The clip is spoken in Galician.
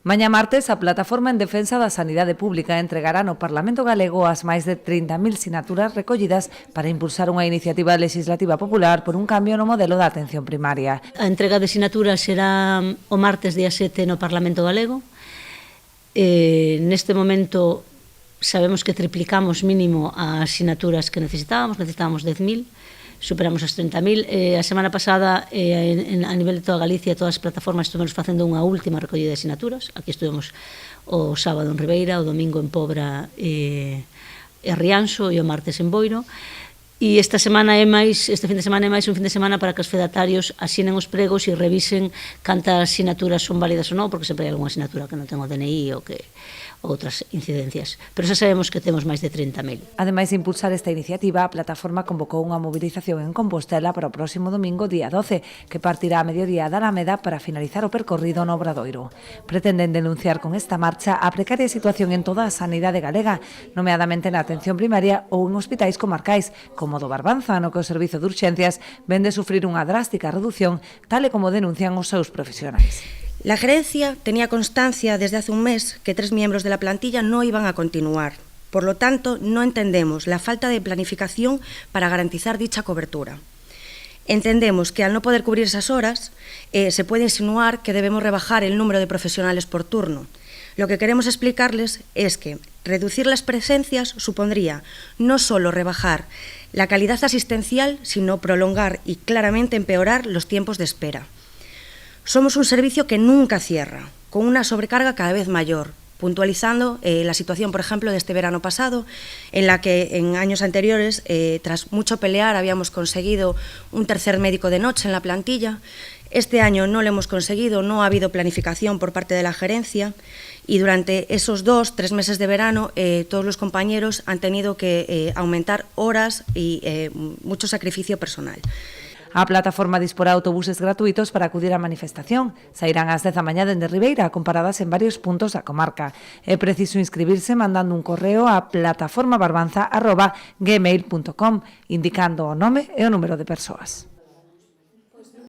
Mañá martes, a Plataforma en Defensa da Sanidade Pública entregará no Parlamento Galego as máis de 30.000 sinaturas recollidas para impulsar unha iniciativa legislativa popular por un cambio no modelo da atención primaria. A entrega de sinaturas será o martes día 7 no Parlamento Galego. Neste momento sabemos que triplicamos mínimo as sinaturas que necesitábamos 10.000, superamos as 30.000. A semana pasada, a nivel de toda Galicia, todas as plataformas estuvemos facendo unha última recollida de sinaturas. Aquí estuvemos o sábado en Ribeira, o domingo en Pobra e Rianxo e o martes en Boiro. E este fin de semana é máis un fin de semana para que os fedatarios asinen os pregos e revisen cantas sinaturas son válidas ou non, porque sempre hai algunha sinatura que non ten o DNI ou que outras incidencias, pero xa sabemos que temos máis de 30.000. Ademais de impulsar esta iniciativa, a plataforma convocou unha movilización en Compostela para o próximo domingo, día 12, que partirá a mediodía da Alameda para finalizar o percorrido no Obradoiro. Pretenden denunciar con esta marcha a precaria situación en toda a sanidade galega, nomeadamente na atención primaria ou en hospitais comarcais, como do Barbanza, no que o servizo de urxencias vende sufrir unha drástica reducción, tal e como denuncian os seus profesionais. La gerencia tenía constancia desde hace un mes que 3 miembros de la plantilla no iban a continuar. Por lo tanto, no entendemos la falta de planificación para garantizar dicha cobertura. Entendemos que al no poder cubrir esas horas, se puede insinuar que debemos rebajar el número de profesionales por turno. Lo que queremos explicarles es que reducir las presencias supondría no solo rebajar la calidad asistencial, sino prolongar y claramente empeorar los tiempos de espera. Somos un servicio que nunca cierra, con una sobrecarga cada vez mayor, puntualizando la situación, por ejemplo, de este verano pasado, en la que en años anteriores, tras mucho pelear, habíamos conseguido un tercer médico de noche en la plantilla. Este año no lo hemos conseguido, no ha habido planificación por parte de la gerencia y durante esos 2-3 meses de verano todos los compañeros han tenido que aumentar horas y mucho sacrificio personal. A plataforma disporá autobuses gratuitos para acudir á manifestación. Sairán ás 10 da mañá dende Ribeira, comparadas en varios puntos da comarca. É preciso inscribirse mandando un correo a plataformabarbanza@gmail.com, indicando o nome e o número de persoas.